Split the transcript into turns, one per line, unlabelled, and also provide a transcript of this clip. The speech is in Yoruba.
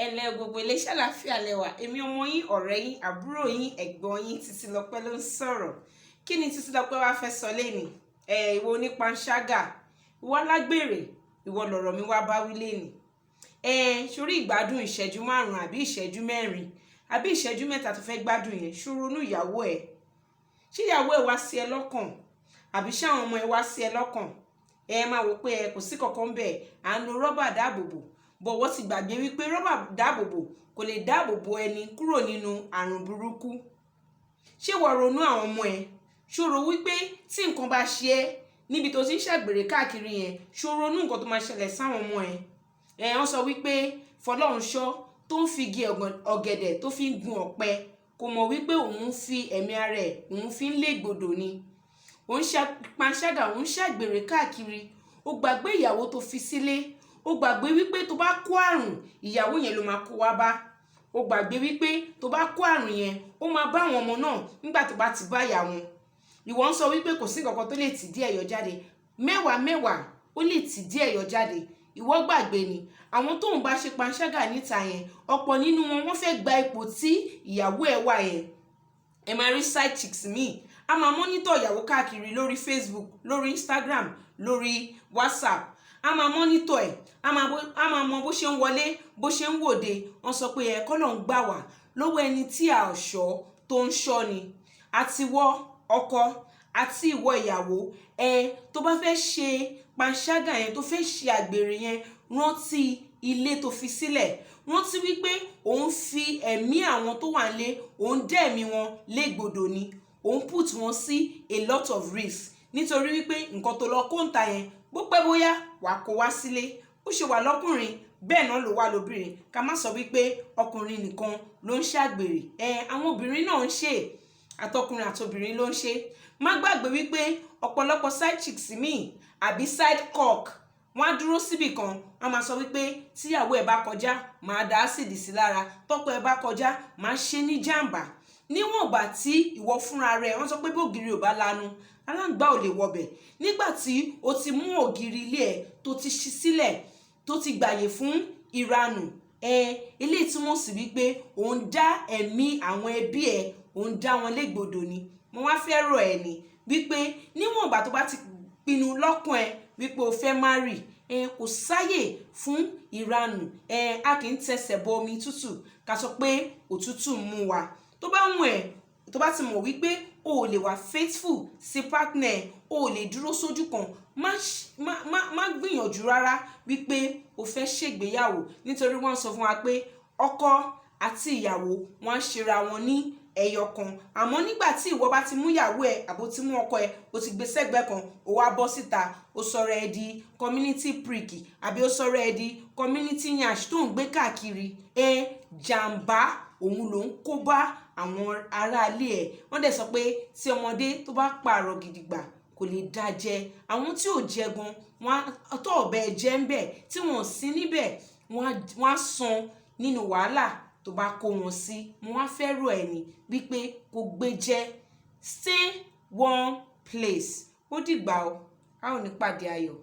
ẹlẹ́ gbogbo iléeṣẹ́ àlàáfíà lẹ́wà èmi ọmọ yín ọ̀rẹ́ yín àbúrò yín ẹ̀gbọ́n yín Titilope ló ń sọ̀rọ̀. Kí ni Titilope wá fẹ́ sọ lénìí? Ìwọ onípanṣágà, ìwọ alágbèrè, ìwọ lọ̀rọ̀ mi wá bá wí lénìí. Sórí ìgbádùn ìṣẹ́jú 5 àbí ìṣẹ́jú 4 àbí ìṣẹ́jú 3 tó fẹ́ gbádùn yẹn, ṣó ronú ìyàwó ẹ̀. Ṣé ìyàwó ẹ̀ wá sí ẹ lọ́kàn àbí ṣé àwọn ọmọ ẹ̀ wá sí ẹ lọ́kàn? Máa wò pé kò sí kankan bẹ́ẹ̀, à ń lo rọ́bà dáàbòbò, bọ̀wọ́ ti gbàgbé wípé rọ́bà dáàbòbò kò lè dáàbòbò ẹni kúrò nínú àrùn burúkú. Ṣé wọ́n ronú àwọn ọmọ ẹ̀? Ṣòro wípé tí nǹkan bá ṣe ẹ́ níbi tó ti ń ṣàgbèrè káàkiri yẹn, ṣó ronú nǹkan tó máa ṣẹlẹ̀ sáwọn ọmọ ẹ̀? Wọ́n sọ wípé fọlọ́runṣọ́ tó ń fi igi ọ̀gẹ̀dẹ̀ tó fi ń gun ọ̀pẹ kò mọ̀ wípé òun fi ẹ̀mí ara ẹ̀ òun fi ń lé gbòdò ni. Òun ṣe panṣágà, òun ṣàgbèrè káàkiri, ó gbàgbé ìyàwó tó fi sílé, ó gbàgbé wípé tó bá kó àrùn ìyàwó yẹn ló máa kó wá bá, ó gbàgbé wípé tó bá kó àrùn yẹn ó máa bá àwọn ọmọ náà nígbà tó bá ti bá ìyá wọn. Ìwọ ń sọ wípé kò sí kankan tó lè tì díẹ̀ yọ jáde, mẹ́wàá ó lè tì díẹ̀ yọ jáde. Ìwọ gbàgbé ni àwọn tóun bá ṣe panṣágà níta yẹn, ọ̀pọ̀ nínú wọn wọ́n fẹ́ gba ipò tí ìyàwó ẹ̀ wà yẹn. Ẹ máa rí side chicks míì, a máa mọ́nítọ̀ ìyàwó káàkiri lórí Facebook, lórí Instagram, lórí WhatsApp. A máa mọ́nítọ̀ ẹ̀, a máa mọ bó ṣe ń wọlé, bó ṣe ń wòde. Wọ́n sọ pé ẹ̀kọ́ ló ń gbà wá lọ́wọ́ ẹni tí a ò ṣọ́ tó ń ṣọ́ ni. Àtiwọ́ ọkọ àti ìwọ ìyàwó, tó bá fẹ́ ṣe panṣágà yẹn, tó fẹ́ ṣe àgbèrè yẹn, rántí ilé tó fi sílẹ̀. Rántí wípé òun fi ẹ̀mí àwọn tó wà nílé, òun dẹ̀mí wọn légbodò ni. Òun put wọn sí a lot of risk nítorí wípé nǹkan tó lọ kóńtà yẹn bó pẹ́ bóyá wà kó wá sílé. Ó ṣe wà lọ́kùnrin bẹ́ẹ̀ náà ló wà lóbìnrin. Ká má sọ wípé ọkùnrin nìkan ló ń ṣàgbèrè. Àwọn obìnrin náà ń ṣe, àtọkùnrin àtobìnrin ló ń ṣe. Má gbàgbé wípé ọ̀pọ̀lọpọ̀ side chicks míì àbí side cock wọ́n á dúró síbì kan, wọ́n máa sọ wípé tíyàwó ẹ̀ bá kọjá máa dá ásìdì sí lára, tọ́kọ ẹ̀ bá kọjá máa ṣe ní jàǹbá. Níwọ̀n ìgbà tí ìwọ fúnra rẹ̀, wọ́n sọ pé bí ògiri ò bá lanu aláǹgbá ò lè wọbẹ̀. Nígbà tí o ti mú ògiri ilé ẹ̀ tó ti ṣí sílẹ̀, tó ti gbàyè fún ìranù, eléyìí túmọ̀ sí wípé òun dá ẹ̀mí àwọn ẹbí ẹ̀, òun dá wọn légbodò ni. Mo wá fẹ́ rọ̀ ẹ́ ni wípé níwọ̀n ìgbà tó bá ti pinnu lọ́kàn ẹ wípé o fẹ́ marry, kò sáyè fún ìranù. A kì í tẹsẹ̀ bọ omi tútù ká sọ pé òtútù mú wa. Tó bá wùn ẹ́, tó bá ti mọ̀ wípé o ò lè wà faithful sí partner, o ò lè dúró sójú kan, má gbìyànjú rárá wípé o fẹ́ ṣègbéyàwó, nítorí wọ́n sọ fún wa pé ọkọ àti ìyàwó wọ́n á ṣera wọn ní ẹyọ kan. Àmọ́ nígbà tí ìwọ bá ti mú ìyàwó ẹ àbò ti mú ọkọ ẹ, o ti gbé sẹ́gbẹ̀ẹ́ kan, o wá bọ́ síta, o sọ̀rọ̀ ẹ di community prick àbí o sọ̀rọ̀ ẹ di community nyash tó ń gbé káàkiri. Jàǹbá òun ló ń kó bá àwọn aráalé ẹ̀. Wọ́n dẹ̀ sọ pé tí ọmọdé tó bá pààrọ̀ gidigba kò lè dá jẹ. Àwọn tí ò jẹ gan, wọ́n tó ọ̀bẹ jẹ́ ń bẹ̀, tí wọ́n sí níbẹ̀, wọ́n á san nínú wàhálà tó bá kó wọn sí. Mo wá fẹ́ rọ̀ ẹ́ ni wípé kò gbé jẹ́, stay one place. Ó dìgbà o, a ò ní pàdé ayọ̀.